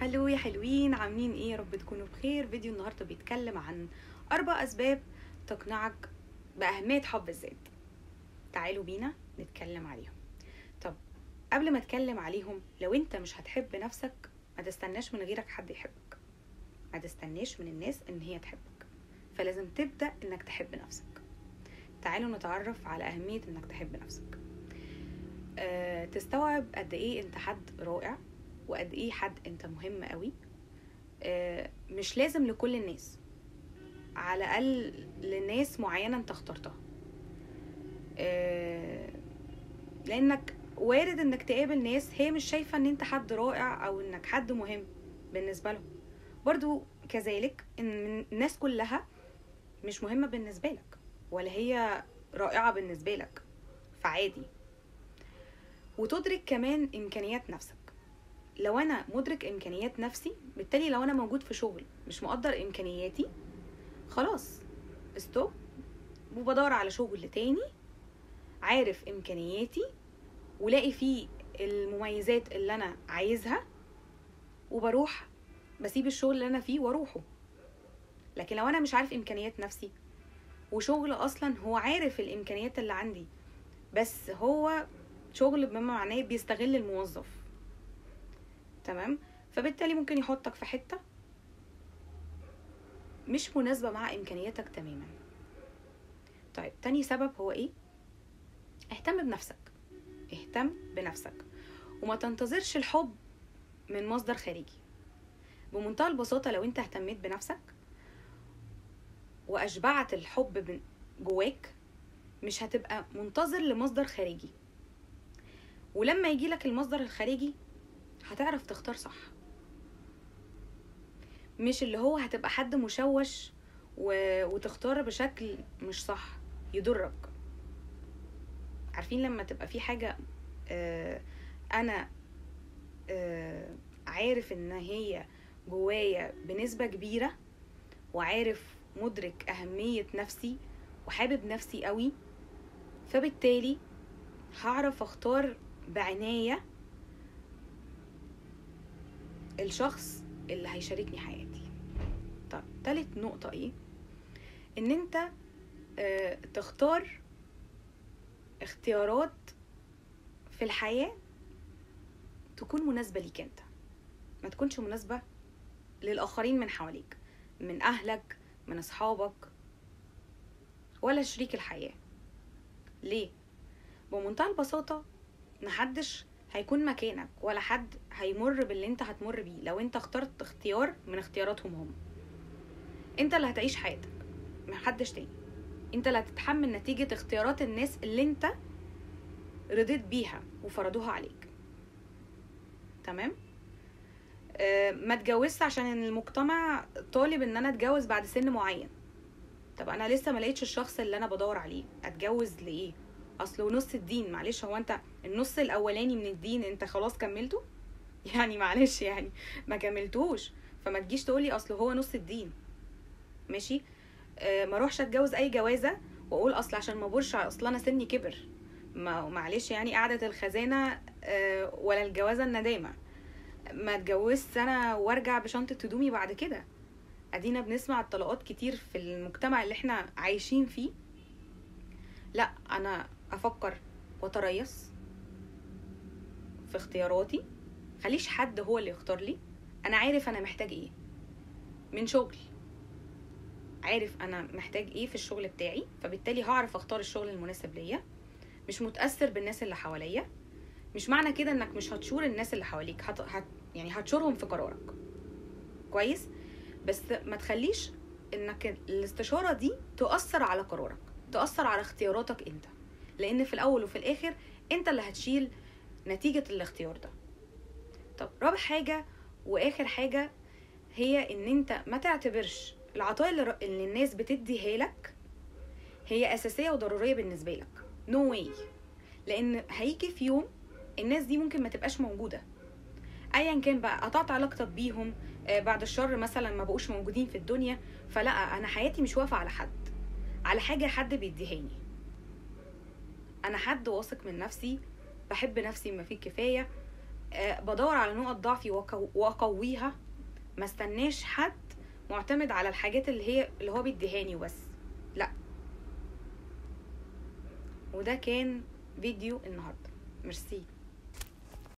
هلو يا حلوين، عاملين ايه؟ رب تكونوا بخير. فيديو النهارده بيتكلم عن 4 اسباب تقنعك باهميه حب الذات. تعالوا بينا نتكلم عليهم. طب قبل ما اتكلم عليهم، لو انت مش هتحب نفسك ما تستناش من غيرك حد يحبك، ما تستناش من الناس ان هي تحبك، فلازم تبدا انك تحب نفسك. تعالوا نتعرف على اهميه انك تحب نفسك. تستوعب قد ايه انت حد رائع، وقد ايه حد انت مهم قوي. مش لازم لكل الناس، على الاقل لناس معينه انت اخترتها. لانك وارد انك تقابل ناس هي مش شايفه ان انت حد رائع او انك حد مهم بالنسبه لهم. برضو كذلك ان الناس كلها مش مهمه بالنسبه لك ولا هي رائعه بالنسبه لك، فعادي. وتدرك كمان امكانيات نفسك. لو انا مدرك امكانيات نفسي، بالتالي لو انا موجود في شغل مش مقدر امكانياتي، خلاص ستوب، وبدور على شغل تاني عارف امكانياتي ولاقي فيه المميزات اللي انا عايزها، وبروح بسيب الشغل اللي انا فيه واروحه. لكن لو انا مش عارف امكانيات نفسي، وشغل اصلا هو عارف الامكانيات اللي عندي بس هو شغل بما معناه بيستغل الموظف، تمام، فبالتالي ممكن يحطك في حتة مش مناسبة مع امكانياتك تماما. طيب تاني سبب هو ايه؟ اهتم بنفسك. اهتم بنفسك وما تنتظرش الحب من مصدر خارجي. بمنتهى البساطة، لو انت اهتميت بنفسك واشبعت الحب جواك، مش هتبقى منتظر لمصدر خارجي. ولما يجيلك المصدر الخارجي هتعرف تختار صح، مش اللي هو هتبقى حد مشوش وتختار بشكل مش صح يضرك. عارفين لما تبقى في حاجة انا عارف ان هي جوايا بنسبة كبيرة، وعارف مدرك اهمية نفسي وحابب نفسي قوي، فبالتالي هعرف اختار بعناية الشخص اللي هيشاركني حياتي. طب تالت نقطة ايه؟ ان انت تختار اختيارات في الحياة تكون مناسبة ليك انت، ما تكونش مناسبة للآخرين من حواليك، من أهلك، من أصحابك، ولا شريك الحياة. ليه؟ بمنتهى البساطة، محدش هيكون مكانك ولا حد هيمر باللي انت هتمر بيه لو انت اخترت اختيار من اختياراتهم هم. انت اللي هتعيش حياتك، محدش تاني. انت اللي هتتحمل نتيجة اختيارات الناس اللي انت رضيت بيها وفرضوها عليك، تمام؟ ما تجوزش عشان المجتمع طالب ان انا اتجوز بعد سن معين. طب انا لسه ما لقيتش الشخص اللي انا بدور عليه، اتجوز لايه؟ اصله نص الدين. معلش، هو انت النص الاولاني من الدين انت خلاص كملته؟ يعني معلش، يعني ما كملتوش، فما تجيش تقولي اصله هو نص الدين. ماشي؟ ما اروحش اتجوز اي جوازه واقول اصل عشان ما بورش اصل انا سني كبر. معلش، يعني قعدة الخزانه ولا الجوازه الندامه. ما اتجوزت انا وارجع بشنطه هدومي بعد كده. ادينا بنسمع الطلاقات كتير في المجتمع اللي احنا عايشين فيه. لا، انا افكر واتريث في اختياراتي، خليش حد هو اللي يختار لي. انا عارف انا محتاج ايه من شغل، عارف انا محتاج ايه في الشغل بتاعي، فبالتالي هعرف اختار الشغل المناسب ليا. مش متأثر بالناس اللي حواليا. مش معنى كده انك مش هتشور الناس اللي حواليك، يعني هتشورهم في قرارك كويس، بس ما تخليش انك الاستشارة دي تؤثر على قرارك، تؤثر على اختياراتك انت، لان في الاول وفي الاخر انت اللي هتشيل نتيجة الاختيار ده. طب رابع حاجة واخر حاجة، هي ان انت ما تعتبرش العطايا اللي الناس بتديها لك هي اساسية وضرورية بالنسبة لك. no way. لان هيجي في يوم الناس دي ممكن ما تبقاش موجودة، ايا كان بقى، قطعت علاقتك بيهم، بعد الشر مثلا ما بقوش موجودين في الدنيا، فلا، انا حياتي مش واقفة على حد، على حاجة حد بيديهاني. انا حد واثق من نفسي، بحب نفسي ما فيه كفاية، بدور على نقط ضعفي واقويها، ما استناش حد معتمد على الحاجات اللي هو بيديهاني وبس، لا. وده كان فيديو النهارده، ميرسي.